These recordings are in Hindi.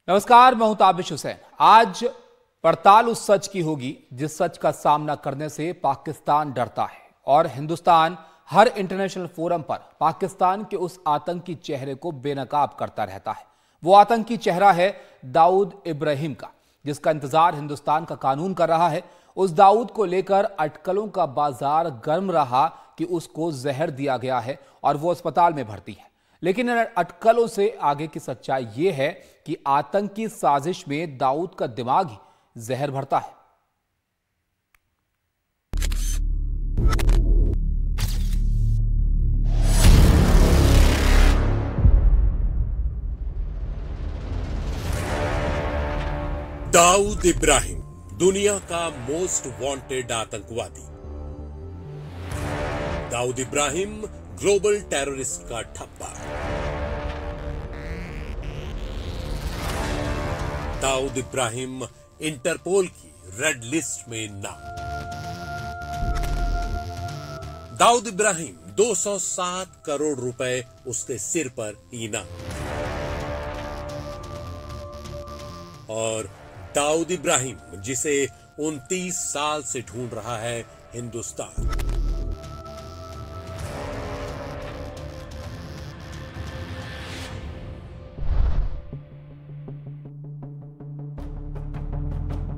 नमस्कार, मैं हूं ताबिश हुसैन। आज पड़ताल उस सच की होगी जिस सच का सामना करने से पाकिस्तान डरता है और हिंदुस्तान हर इंटरनेशनल फोरम पर पाकिस्तान के उस आतंकी चेहरे को बेनकाब करता रहता है। वो आतंकी चेहरा है दाऊद इब्राहिम का, जिसका इंतजार हिंदुस्तान का कानून कर रहा है। उस दाऊद को लेकर अटकलों का बाजार गर्म रहा कि उसको जहर दिया गया है और वो अस्पताल में भर्ती है। लेकिन इन अटकलों से आगे की सच्चाई यह है कि आतंकी साजिश में दाऊद का दिमाग ही जहर भरता है। दाऊद इब्राहिम दुनिया का मोस्ट वांटेड आतंकवादी। दाऊद इब्राहिम ग्लोबल टेररिस्ट का ठप्पा। दाऊद इब्राहिम इंटरपोल की रेड लिस्ट में नाम। दाऊद इब्राहिम 207 करोड़ रुपए उसके सिर पर इनाम। और दाऊद इब्राहिम जिसे 29 साल से ढूंढ रहा है हिंदुस्तान।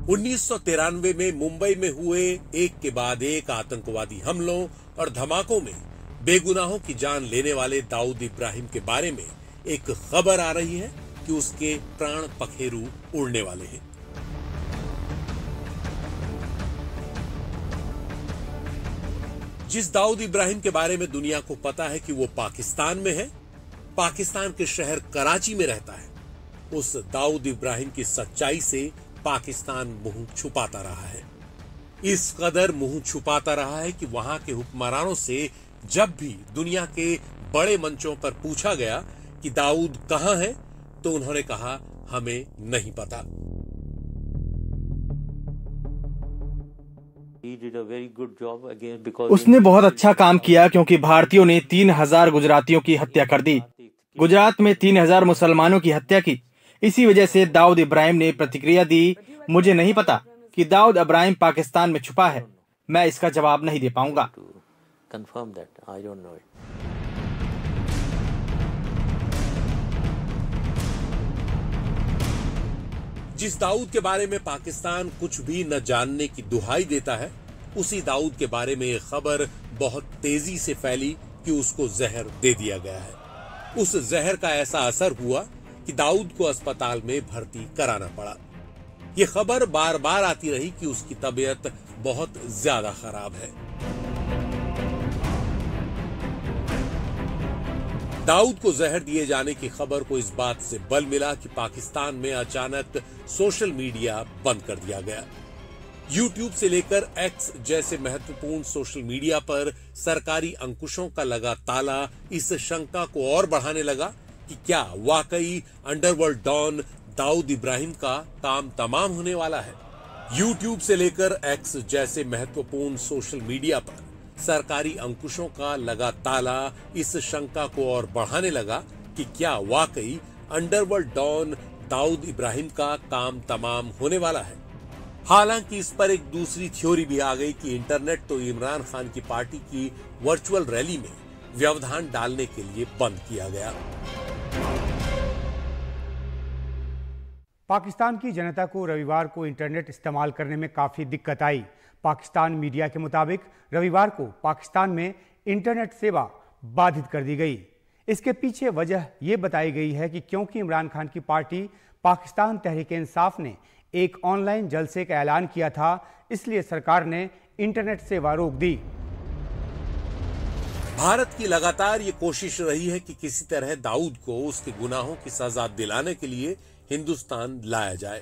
उन्नीस में मुंबई में हुए एक के बाद एक आतंकवादी हमलों और धमाकों में बेगुनाहों की जान लेने वाले दाऊद इब्राहिम के बारे में एक खबर आ रही है कि उसके प्राण पखेरु उड़ने वाले हैं। जिस दाऊद इब्राहिम के बारे में दुनिया को पता है कि वो पाकिस्तान में है, पाकिस्तान के शहर कराची में रहता है, उस दाऊद इब्राहिम की सच्चाई से पाकिस्तान मुंह छुपाता रहा है। इस कदर मुंह छुपाता रहा है कि वहां के हुक्मरानों से जब भी दुनिया के बड़े मंचों पर पूछा गया कि दाऊद कहां है, तो उन्होंने कहा हमें नहीं पता। उसने बहुत अच्छा काम किया क्योंकि भारतीयों ने 3000 गुजरातियों की हत्या कर दी। गुजरात में 3000 मुसलमानों की हत्या की। इसी वजह से दाऊद इब्राहिम ने प्रतिक्रिया दी, मुझे नहीं पता कि दाऊद इब्राहिम पाकिस्तान में छुपा है। मैं इसका जवाब नहीं दे पाऊंगा। जिस दाऊद के बारे में पाकिस्तान कुछ भी न जानने की दुहाई देता है, उसी दाऊद के बारे में यह खबर बहुत तेजी से फैली कि उसको जहर दे दिया गया है। उस जहर का ऐसा असर हुआ कि दाऊद को अस्पताल में भर्ती कराना पड़ा। यह खबर बार बार आती रही कि उसकी तबीयत बहुत ज्यादा खराब है। दाऊद को जहर दिए जाने की खबर को इस बात से बल मिला कि पाकिस्तान में अचानक सोशल मीडिया बंद कर दिया गया। YouTube से लेकर X जैसे महत्वपूर्ण सोशल मीडिया पर सरकारी अंकुशों का लगा ताला इस शंका को और बढ़ाने लगा कि क्या वाकई अंडरवर्ल्ड डॉन दाऊद इब्राहिम का काम तमाम होने वाला है। YouTube से लेकर X जैसे महत्वपूर्ण सोशल मीडिया पर सरकारी अंकुशों का लगा ताला इस शंका को और बढ़ाने लगा कि क्या वाकई अंडरवर्ल्ड डॉन दाऊद इब्राहिम का काम तमाम होने वाला है। हालांकि इस पर एक दूसरी थ्योरी भी आ गई कि इंटरनेट तो इमरान खान की पार्टी की वर्चुअल रैली में व्यवधान डालने के लिए बंद किया गया। पाकिस्तान की जनता को रविवार को इंटरनेट इस्तेमाल करने में काफ़ी दिक्कत आई। पाकिस्तान मीडिया के मुताबिक रविवार को पाकिस्तान में इंटरनेट सेवा बाधित कर दी गई। इसके पीछे वजह यह बताई गई है कि क्योंकि इमरान खान की पार्टी पाकिस्तान तहरीक-ए-इंसाफ ने एक ऑनलाइन जलसे का ऐलान किया था, इसलिए सरकार ने इंटरनेट सेवा रोक दी। भारत की लगातार ये कोशिश रही है कि किसी तरह दाऊद को उसके गुनाहों की सजा दिलाने के लिए हिंदुस्तान लाया जाए।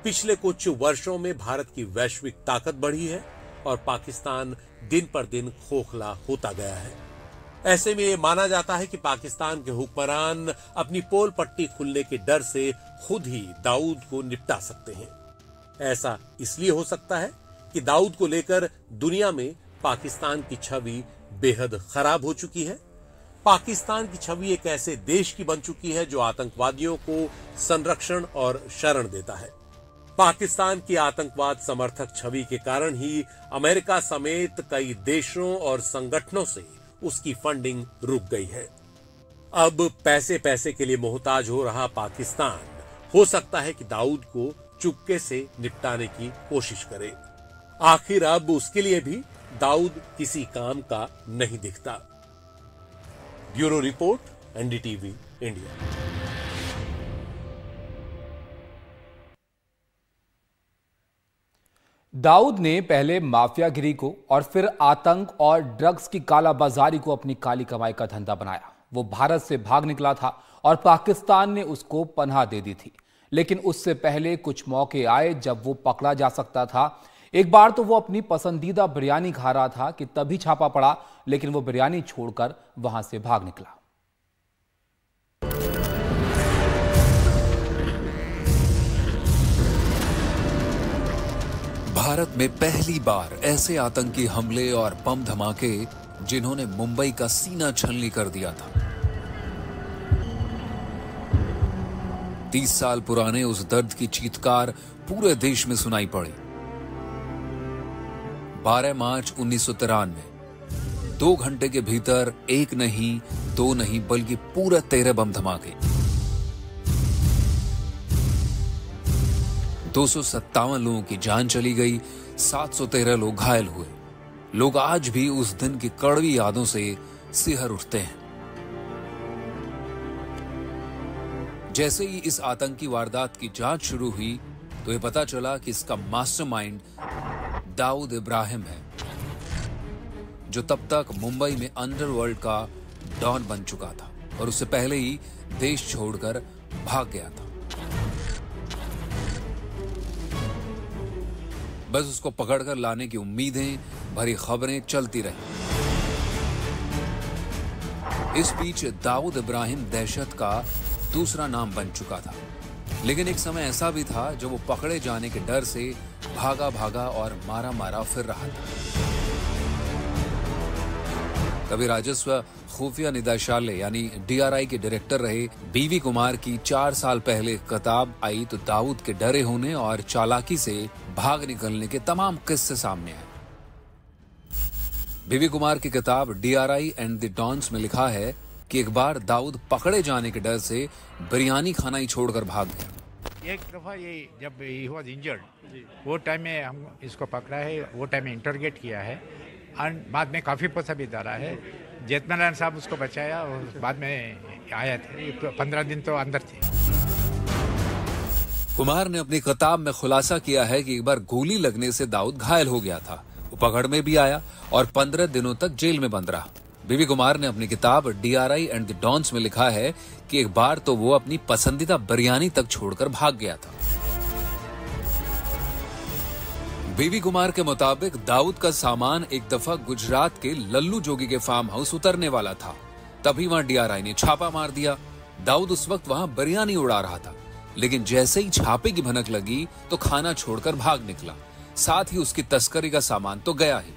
पिछले कुछ वर्षों में भारत की वैश्विक ताकत बढ़ी है और पाकिस्तान दिन पर दिन खोखला होता गया है। ऐसे में यह माना जाता है कि पाकिस्तान के हुक्मरान अपनी पोल पट्टी खुलने के डर से खुद ही दाऊद को निपटा सकते हैं। ऐसा इसलिए हो सकता है कि दाऊद को लेकर दुनिया में पाकिस्तान की छवि बेहद खराब हो चुकी है। पाकिस्तान की छवि एक ऐसे देश की बन चुकी है जो आतंकवादियों को संरक्षण और शरण देता है। पाकिस्तान की आतंकवाद समर्थक छवि के कारण ही अमेरिका समेत कई देशों और संगठनों से उसकी फंडिंग रुक गई है। अब पैसे पैसे के लिए मोहताज हो रहा पाकिस्तान हो सकता है कि दाऊद को चुपके से निपटाने की कोशिश करे। आखिर अब उसके लिए भी दाऊद किसी काम का नहीं दिखता। Bureau report, NDTV India. Dawood ने पहले माफियागिरी को और फिर आतंक और ड्रग्स की कालाबाजारी को अपनी काली कमाई का धंधा बनाया। वो भारत से भाग निकला था और पाकिस्तान ने उसको पनाह दे दी थी, लेकिन उससे पहले कुछ मौके आए जब वो पकड़ा जा सकता था। एक बार तो वो अपनी पसंदीदा बिरयानी खा रहा था कि तभी छापा पड़ा, लेकिन वो बिरयानी छोड़कर वहां से भाग निकला। भारत में पहली बार ऐसे आतंकी हमले और बम धमाके जिन्होंने मुंबई का सीना छलनी कर दिया था। 30 साल पुराने उस दर्द की चीत्कार पूरे देश में सुनाई पड़ी। 12 मार्च 1993, 2 घंटे के भीतर एक नहीं, 2 नहीं, बल्कि पूरा 13 बम धमाके। 257 लोगों की जान चली गई, 713 लोग घायल हुए। लोग आज भी उस दिन की कड़वी यादों से सिहर उठते हैं। जैसे ही इस आतंकी वारदात की जांच शुरू हुई तो यह पता चला कि इसका मास्टरमाइंड दाऊद इब्राहिम है, जो तब तक मुंबई में अंडरवर्ल्ड का डॉन बन चुका था और उससे पहले ही देश छोड़कर भाग गया था। बस उसको पकड़कर लाने की उम्मीदें भरी खबरें चलती रही। इस बीच दाऊद इब्राहिम दहशत का दूसरा नाम बन चुका था, लेकिन एक समय ऐसा भी था जब वो पकड़े जाने के डर से भागा भागा और मारा मारा फिर रहा था। कभी राजस्व खुफिया निदेशालय यानी DRI के डायरेक्टर रहे बीवी कुमार की 4 साल पहले किताब आई तो दाऊद के डरे होने और चालाकी से भाग निकलने के तमाम किस्से सामने आए। बीवी कुमार की किताब DRI एंड द डॉन्स में लिखा है कि एक बार दाऊद पकड़े जाने के डर से बिरयानी खाना ही छोड़कर भाग गया। एक दफा ये जब ही वाज इंजर्ड, वो टाइम में हम इसको पकड़ा है, वो टाइम में इंटरोगेट किया है और बाद में काफ़ी पैसा भी डाला है। जेठमलानी साहब उसको बचाया और बाद में आया थे, 15 दिन तो अंदर थे। कुमार ने अपनी किताब में खुलासा किया है कि एक बार गोली लगने से दाऊद घायल हो गया था। वो पकड़ में भी आया और 15 दिनों तक जेल में बंद रहा। बीवी कुमार ने अपनी किताब DRI एंड द डॉन्स में लिखा है कि एक बार तो वो अपनी पसंदीदा बिरयानी तक छोड़कर भाग गया था। बीवी कुमार के मुताबिक दाऊद का सामान एक दफा गुजरात के लल्लू जोगी के फार्म हाउस उतरने वाला था, तभी वहां DRI ने छापा मार दिया। दाऊद उस वक्त वहां बिरयानी उड़ा रहा था, लेकिन जैसे ही छापे की भनक लगी तो खाना छोड़कर भाग निकला। साथ ही उसकी तस्करी का सामान तो गया ही।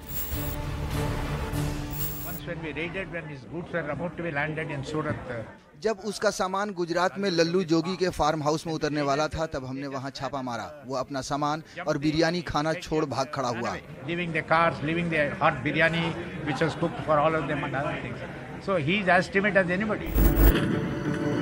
जब उसका सामान गुजरात में लल्लू जोगी के फार्म हाउस में उतरने वाला था तब हमने वहां छापा मारा। वो अपना सामान और बिरयानी खाना छोड़ भाग खड़ा हुआ। So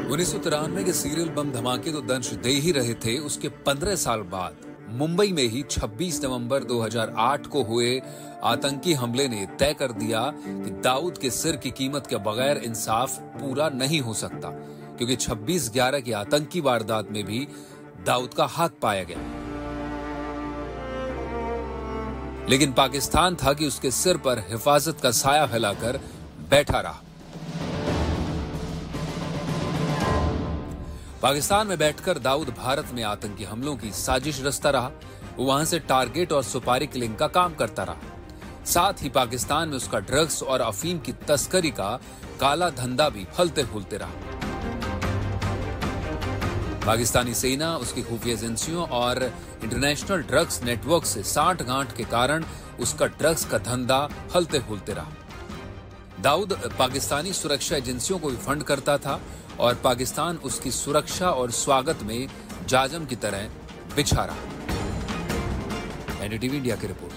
1993 के सीरियल बम धमाके तो दंश दे ही रहे थे। उसके 15 साल बाद मुंबई में ही 26 नवंबर 2008 को हुए आतंकी हमले ने तय कर दिया कि दाऊद के सिर की कीमत के बगैर इंसाफ पूरा नहीं हो सकता, क्योंकि 26/11 की आतंकी वारदात में भी दाऊद का हाथ पाया गया। लेकिन पाकिस्तान था कि उसके सिर पर हिफाजत का साया फैलाकर बैठा रहा। पाकिस्तान में बैठकर दाऊद भारत में आतंकी हमलों की साजिश रचता रहा। वो वहां से टारगेट और सुपारी किलिंग का काम करता रहा। साथ ही पाकिस्तान में उसका ड्रग्स और अफीम की तस्करी का काला धंधा भी फलते फूलते रहा। पाकिस्तानी सेना, उसकी खुफिया एजेंसियों और इंटरनेशनल ड्रग्स नेटवर्क से साठ गांठ के कारण उसका ड्रग्स का धंधा फलते फूलते रहा। दाऊद पाकिस्तानी सुरक्षा एजेंसियों को भी फंड करता था और पाकिस्तान उसकी सुरक्षा और स्वागत में जाजम की तरह बिछा रहा। एनडीटीवी इंडिया की रिपोर्ट।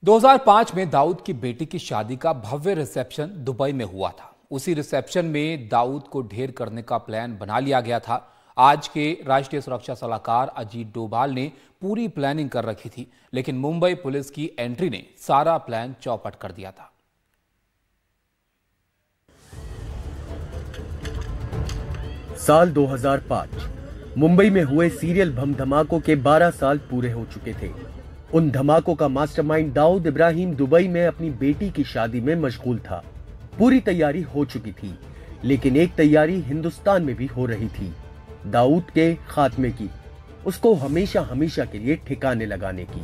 2005 में दाऊद की बेटी की शादी का भव्य रिसेप्शन दुबई में हुआ था। उसी रिसेप्शन में दाऊद को ढेर करने का प्लान बना लिया गया था। आज के राष्ट्रीय सुरक्षा सलाहकार अजीत डोभाल ने पूरी प्लानिंग कर रखी थी, लेकिन मुंबई पुलिस की एंट्री ने सारा प्लान चौपट कर दिया था। साल 2005 मुंबई में हुए सीरियल बम धमाकों के 12 साल पूरे हो चुके थे। उन धमाकों का मास्टरमाइंड दाऊद इब्राहिम दुबई में अपनी बेटी की शादी में मशगूल था। पूरी तैयारी हो चुकी थी, लेकिन एक तैयारी हिंदुस्तान में भी हो रही थी, दाऊद के खात्मे की, उसको हमेशा हमेशा के लिए ठिकाने लगाने की।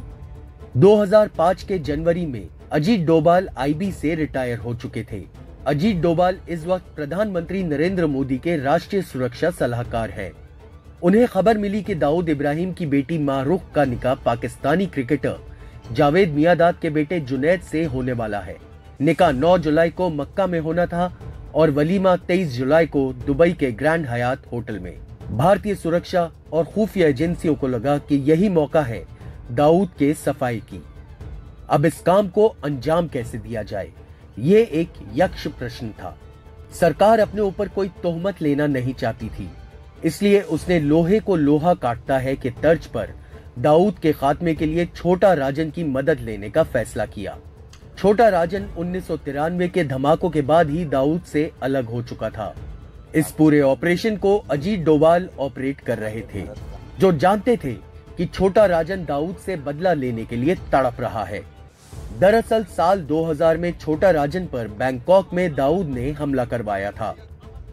2005 के जनवरी में अजीत डोभाल आईबी से रिटायर हो चुके थे। अजीत डोभाल इस वक्त प्रधानमंत्री नरेंद्र मोदी के राष्ट्रीय सुरक्षा सलाहकार हैं। उन्हें खबर मिली कि दाऊद इब्राहिम की बेटी मारूख का निकाह पाकिस्तानी क्रिकेटर जावेद मियांदाद के बेटे जुनैद से होने वाला है। निकाह 9 जुलाई को मक्का में होना था और वलीमा 23 जुलाई को दुबई के ग्रैंड हयात होटल में। भारतीय सुरक्षा और खुफिया एजेंसियों को लगा कि यही मौका है दाऊद के सफाई की। अब इस काम को अंजाम कैसे दिया जाए, ये एक यक्ष प्रश्न था। सरकार अपने ऊपर कोई तोहमत लेना नहीं चाहती थी, इसलिए उसने लोहे को लोहा काटता है कि तर्ज पर दाऊद के खात्मे के लिए छोटा राजन की मदद लेने का फैसला किया। छोटा राजन 1993 के धमाकों के बाद ही दाऊद से अलग हो चुका था। इस पूरे ऑपरेशन को अजीत डोभाल ऑपरेट कर रहे थे, जो जानते थे कि छोटा राजन दाऊद से बदला लेने के लिए तड़प रहा है। दरअसल साल 2000 में छोटा राजन पर बैंकॉक में दाऊद ने हमला करवाया था।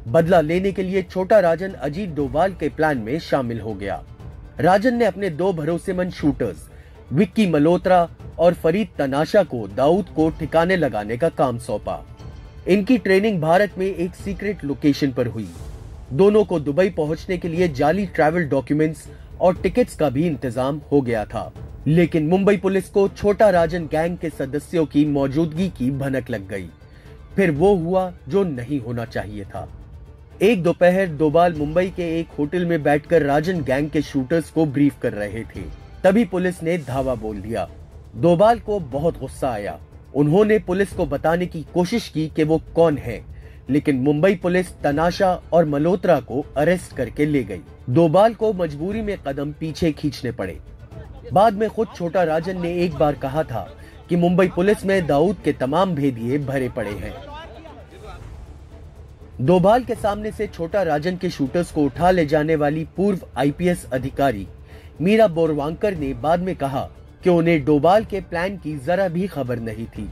बदला लेने के लिए छोटा राजन अजीत डोभाल के प्लान में शामिल हो गया। राजन ने अपने 2 भरोसेमंद शूटर्स विक्की मल्होत्रा और फरीद तनाशा को दाऊद को ठिकाने लगाने का काम सौंपा। इनकी ट्रेनिंग भारत में एक सीक्रेट लोकेशन पर हुई। दोनों को दुबई पहुंचने के लिए जाली ट्रैवल डॉक्यूमेंट्स और टिकट्स का भी इंतजाम हो गया था, लेकिन मुंबई पुलिस को छोटा राजन गैंग के सदस्यों की मौजूदगी की भनक लग गई। फिर वो हुआ जो नहीं होना चाहिए था। एक दोपहर डोभाल मुंबई के एक होटल में बैठकर राजन गैंग के शूटर्स को ब्रीफ कर रहे थे। तभी पुलिस ने धावा बोल दिया। डोभाल को बहुत गुस्सा आया। उन्होंने पुलिस को बताने की कोशिश की कि वो कौन है, लेकिन मुंबई पुलिस तनाशा और मल्होत्रा को अरेस्ट करके ले गई। डोभाल को मजबूरी में कदम पीछे खींचने पड़े। बाद में खुद छोटा राजन ने एक बार कहा था कि मुंबई पुलिस में दाऊद के तमाम भेदिए भरे पड़े हैं। डोभाल के सामने से छोटा राजन के शूटर्स को उठा ले जाने वाली पूर्व आईपीएस अधिकारी मीरा बोरवांकर ने बाद में कहा कि उन्हें डोभाल के प्लान की जरा भी खबर नहीं थी,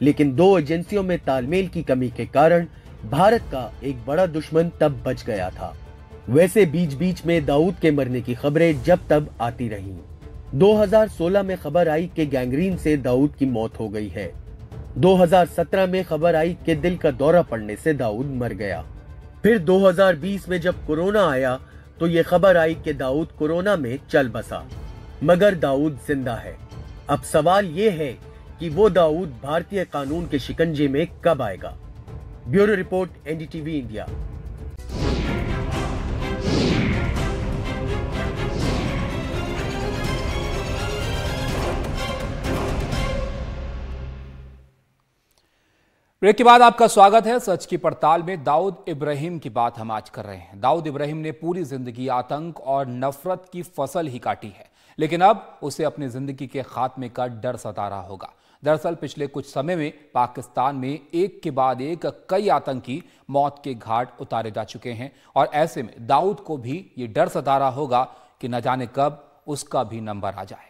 लेकिन 2 एजेंसियों में तालमेल की कमी के कारण भारत का एक बड़ा दुश्मन तब बच गया था। वैसे बीच बीच में दाऊद के मरने की खबरें जब तब आती रहीं। 2016 में खबर आई कि गैंग्रीन से दाऊद की मौत हो गई है। 2017 में खबर आई कि दिल का दौरा पड़ने से दाऊद मर गया। फिर 2020 में जब कोरोना आया तो ये खबर आई कि दाऊद कोरोना में चल बसा, मगर दाऊद जिंदा है। अब सवाल ये है कि वो दाऊद भारतीय कानून के शिकंजे में कब आएगा। Bureau report, NDTV India. Break के बाद आपका स्वागत है। सच की पड़ताल में दाऊद इब्राहिम की बात हम आज कर रहे हैं। दाऊद इब्राहिम ने पूरी जिंदगी आतंक और नफरत की फसल ही काटी है, लेकिन अब उसे अपनी जिंदगी के खात्मे का डर सता रहा होगा। दरअसल पिछले कुछ समय में पाकिस्तान में एक के बाद एक कई आतंकी मौत के घाट उतारे जा चुके हैं और ऐसे में दाऊद को भी ये डर सता रहा होगा कि न जाने कब उसका भी नंबर आ जाए।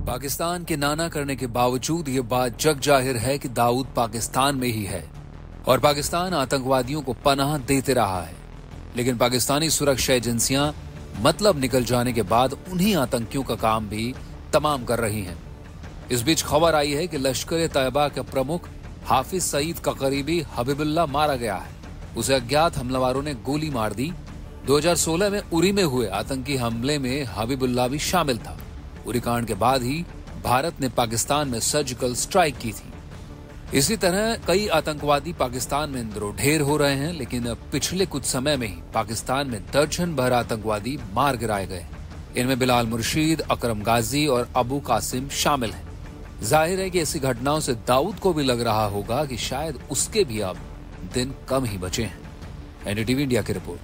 पाकिस्तान के नाना करने के बावजूद ये बात जग जाहिर है कि दाऊद पाकिस्तान में ही है और पाकिस्तान आतंकवादियों को पनाह देते रहा है, लेकिन पाकिस्तानी सुरक्षा एजेंसियां मतलब निकल जाने के बाद उन्हीं आतंकियों का काम भी तमाम कर रही हैं। इस बीच खबर आई है कि लश्कर तैयबा के प्रमुख हाफिज सईद का करीबी हबीबुल्लाह मारा गया है। उसे अज्ञात हमलावरों ने गोली मार दी। 2016 में उरी में हुए आतंकी हमले में हबीबुल्लाह भी शामिल था। उरी कांड के बाद ही भारत ने पाकिस्तान में सर्जिकल स्ट्राइक की थी। इसी तरह कई आतंकवादी पाकिस्तान में अंदरोढेर हो रहे हैं, लेकिन पिछले कुछ समय में ही पाकिस्तान में दर्जन भर आतंकवादी मार गिराए गए। इनमें बिलाल मुर्शीद, अकरम गाजी और अबू कासिम शामिल हैं। जाहिर है कि ऐसी घटनाओं से दाऊद को भी लग रहा होगा कि शायद उसके भी अब दिन कम ही बचे हैं। एनडीटीवी इंडिया की रिपोर्ट।